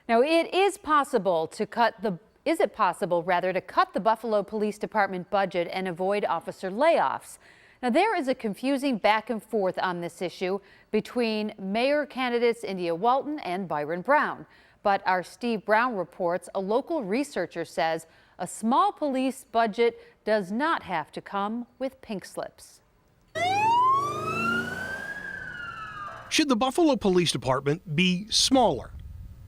Now, is it possible to cut the Buffalo Police Department budget and avoid officer layoffs? Now, there is a confusing back and forth on this issue between mayor candidates India Walton and Byron Brown. But our Steve Brown reports a local researcher says a small police budget does not have to come with pink slips. Should the Buffalo Police Department be smaller?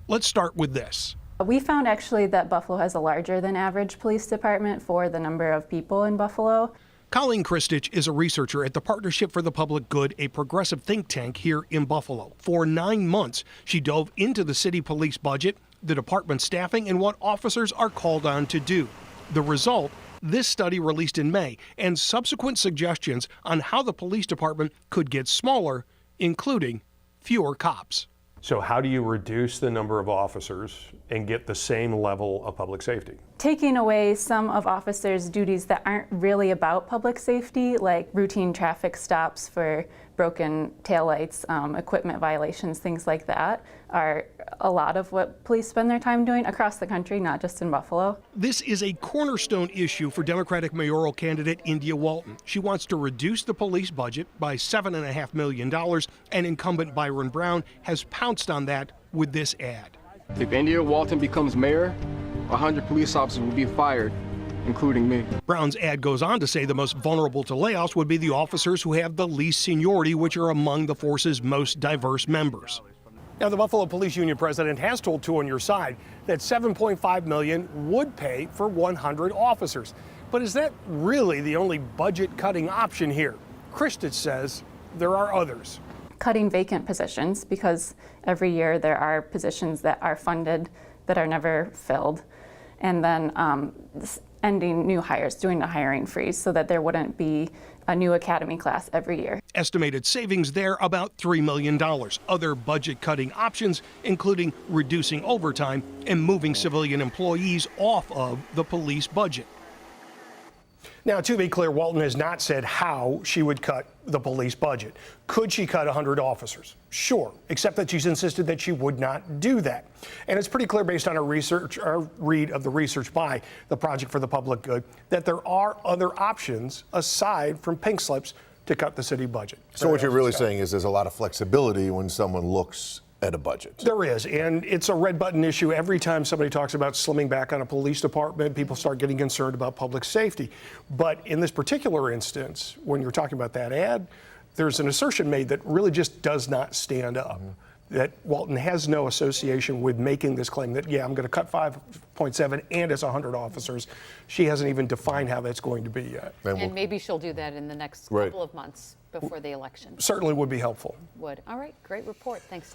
Let's start with this. We found actually that Buffalo has a larger than average police department for the number of people in Buffalo. Colleen Christich is a researcher at the Partnership for the Public Good, a progressive think tank here in Buffalo. For 9 months, she dove into the city police budget, the department's staffing, and what officers are called on to do. The result, this study released in May, and subsequent suggestions on how the police department could get smaller, including fewer cops. So how do you reduce the number of officers and get the same level of public safety? Taking away some of officers' duties that aren't really about public safety, like routine traffic stops for broken taillights, equipment violations, things like that, are a lot of what police spend their time doing across the country, not just in Buffalo. This is a cornerstone issue for Democratic mayoral candidate India Walton. She wants to reduce the police budget by $7.5 million, and incumbent Byron Brown has pounced on that with this ad. If India Walton becomes mayor, 100 police officers will be fired, including me. Brown's ad goes on to say the most vulnerable to layoffs would be the officers who have the least seniority, which are among the force's most diverse members. Now, the Buffalo Police Union president has told Two on Your Side that $7.5 million would pay for 100 officers. But is that really the only budget-cutting option here? Christich says there are others. Cutting vacant positions, because every year there are positions that are funded that are never filled. And then ending new hires, doing a hiring freeze so that there wouldn't be a new academy class every year. Estimated savings there about $3 million. Other budget cutting options, including reducing overtime and moving civilian employees off of the police budget. Now, to be clear, Walton has not said how she would cut the police budget. Could she cut 100 officers? Sure, except that she's insisted that she would not do that. And it's pretty clear based on our read of the research by the Project for the Public Good that there are other options aside from pink slips to cut the city budget. So what you're really saying is there's a lot of flexibility when someone looks at a budget. There is, and it's a red button issue. Every time somebody talks about slimming back on a police department, people start getting concerned about public safety. But in this particular instance, when you're talking about that ad, there's an assertion made that really just does not stand up. That Walton has no association with making this claim that, yeah, I'm going to cut 5.7 and it's 100 officers. She hasn't even defined how that's going to be yet. And maybe she'll do that in the next couple of months before the election. Certainly would be helpful. Would. All right, great report. Thanks.